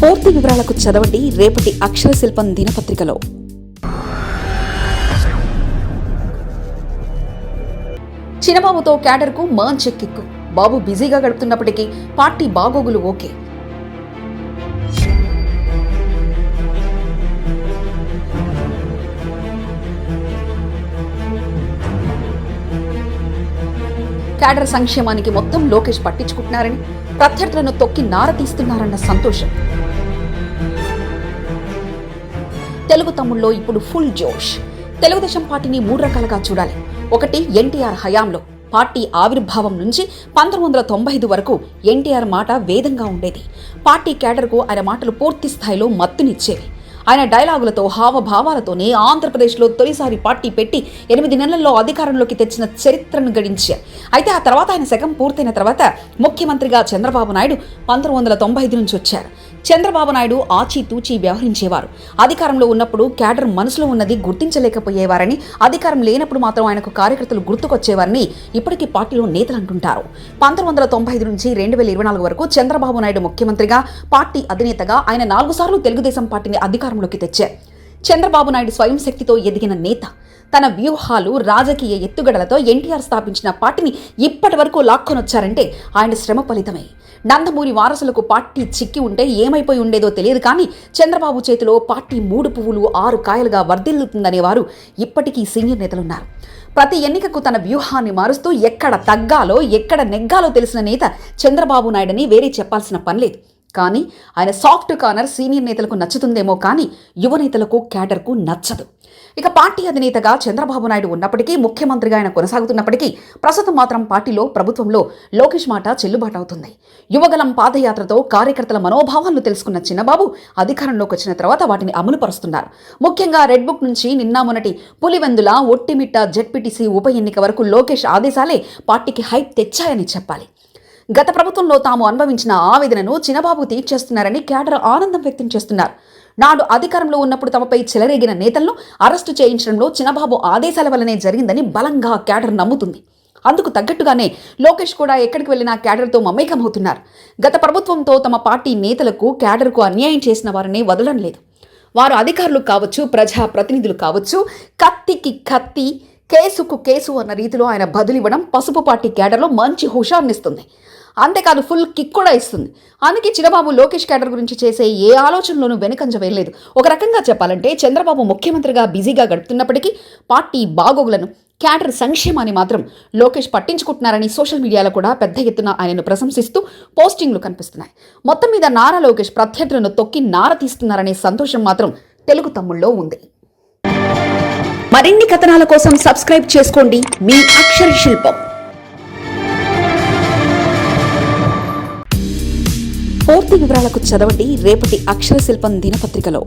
పూర్తి వివరాలకు చదవండి రేపటి అక్షర శిల్పం దినపత్రికలో. చినబాబుతో క్యాడర్కు మంచి కిక్కు. బాబు బిజీగా గడుపుతున్నప్పటికీ పార్టీ బాగోగులు ఓకే. క్యాడర్ సంక్షేమానికి మొత్తం లోకేష్ పట్టించుకుంటున్నారని, ప్రత్యర్థులను తొక్కి నారతీస్తున్నారన్న సంతోషం. తెలుగు తమ్ముల్లో ఇప్పుడు ఫుల్ జోష్. తెలుగుదేశం పార్టీని 3 రకాలుగా చూడాలి. ఒకటి, ఎన్టీఆర్ హయాంలో పార్టీ ఆవిర్భావం నుంచి 1995 వరకు ఎన్టీఆర్ మాట వేదంగా ఉండేది. పార్టీ క్యాడర్కు ఆయన మాటలు పూర్తి స్థాయిలో మత్తునిచ్చేవి. ఆయన డైలాగులతో, హావభావాలతోనే ఆంధ్రప్రదేశ్లో తొలిసారి పార్టీ పెట్టి 8 నెలల్లో అధికారంలోకి తెచ్చిన చరిత్రను గడించారు. అయితే ఆ తర్వాత ఆయన శకం పూర్తయిన తర్వాత ముఖ్యమంత్రిగా చంద్రబాబు నాయుడు 1995 నుంచి వచ్చారు. చంద్రబాబు నాయుడు ఆచితూచి వ్యవహరించేవారు. అధికారంలో ఉన్నప్పుడు క్యాడర్ మనసులో ఉన్నది గుర్తించలేకపోయేవారని, అధికారం లేనప్పుడు మాత్రం ఆయనకు కార్యకర్తలు గుర్తుకొచ్చేవారని ఇప్పటికీ పార్టీలో నేతలు అంటుంటారు. 1995 నుంచి 2024 వరకు చంద్రబాబు నాయుడు ముఖ్యమంత్రిగా, పార్టీ అధినేతగా ఆయన 4 సార్లు తెలుగుదేశం పార్టీని అధికారంలోకి తెచ్చారు. చంద్రబాబు నాయుడు స్వయం శక్తితో ఎదిగిన నేత. తన వ్యూహాలు, రాజకీయ ఎత్తుగడలతో ఎన్టీఆర్ స్థాపించిన పార్టీని ఇప్పటి వరకు లాక్కొనొచ్చారంటే ఆయన శ్రమ ఫలితమే. నందమూరి వారసులకు పార్టీ చిక్కి ఉంటే ఏమైపోయి ఉండేదో తెలియదు, కానీ చంద్రబాబు చేతిలో పార్టీ 3 పువ్వులు 6 కాయలుగా వర్ధిల్లుతుందనేవారు ఇప్పటికీ సీనియర్ నేతలున్నారు. ప్రతి ఎన్నికకు తన వ్యూహాన్ని మారుస్తూ ఎక్కడ తగ్గాలో, ఎక్కడ నెగ్గాలో తెలిసిన నేత చంద్రబాబు నాయుడని వేరే చెప్పాల్సిన పనిలేదు. కానీ ఆయన సాఫ్ట్ కార్నర్ సీనియర్ నేతలకు నచ్చుతుందేమో కానీ యువ నేతలకు, క్యాడర్కు నచ్చదు. ఇక పార్టీ అధినేతగా చంద్రబాబు నాయుడు ఉన్నప్పటికీ, ముఖ్యమంత్రిగా ఆయన కొనసాగుతున్నప్పటికీ ప్రస్తుతం మాత్రం పార్టీలో, ప్రభుత్వంలో లోకేష్ మాట చెల్లుబాటు అవుతుంది. యువగలం పాదయాత్రతో కార్యకర్తల మనోభావాలను తెలుసుకున్న చిన్నబాబు అధికారంలోకి వచ్చిన తర్వాత వాటిని అమలు పరుస్తున్నారు. ముఖ్యంగా రెడ్ బుక్ నుంచి నిన్న మొన్నటి పులివెందుల, ఒట్టిమిట్ట జెడ్పీటీసీ ఉప ఎన్నిక వరకు లోకేష్ ఆదేశాలే పార్టీకి హైప్ తెచ్చాయని చెప్పాలి. గత ప్రభుత్వంలో తాము అనుభవించిన ఆవేదనను చిన్నబాబు తీర్చేస్తున్నారని క్యాడర్ ఆనందం వ్యక్తం చేస్తున్నారు. నాడు అధికారంలో ఉన్నప్పుడు తమపై చెలరేగిన నేతలను అరెస్టు చేయించడంలో చిన్నబాబు ఆదేశాల వల్లనే జరిగిందని బలంగా క్యాడర్ నమ్ముతుంది. అందుకు తగ్గట్టుగానే లోకేష్ కూడా ఎక్కడికి వెళ్లినా క్యాడర్తో మమేకమవుతున్నారు. గత ప్రభుత్వంతో తమ పార్టీ నేతలకు, క్యాడర్కు అన్యాయం చేసిన వారిని వదలడం లేదు. వారు అధికారులు కావచ్చు, ప్రజా ప్రతినిధులు కావచ్చు, కత్తికి కత్తి, కేసుకు కేసు అన్న రీతిలో ఆయన బదులివ్వడం పసుపు పార్టీ క్యాడర్లో మంచి హుషారునిస్తుంది. అంతేకాదు ఫుల్ కిక్ కూడా ఇస్తుంది. అందుకే చిన్నబాబు లోకేష్ క్యాడర్ గురించి చేసే ఏ ఆలోచనలోనూ వెనుకంజ వేయలేదు. ఒక రకంగా చెప్పాలంటే చంద్రబాబు ముఖ్యమంత్రిగా బిజీగా గడుపుతున్నప్పటికీ పార్టీ బాగోగులను, క్యాడర్ సంక్షేమాన్ని మాత్రం లోకేష్ పట్టించుకుంటున్నారని సోషల్ మీడియాలో కూడా పెద్ద ఎత్తున ఆయనను ప్రశంసిస్తూ పోస్టింగ్లు కనిపిస్తున్నాయి. మొత్తం మీద నారా లోకేష్ ప్రత్యర్థులను తొక్కి నార తీస్తున్నారనే సంతోషం మాత్రం తెలుగు తమ్ముళ్ళలో ఉంది. మరిన్ని కథనాల కోసం సబ్స్క్రైబ్ చేసుకోండి మీ అక్షర శిల్పం. పూర్తి వివరాలకు చదవండి రేపటి అక్షర శిల్పం దినపత్రికలో.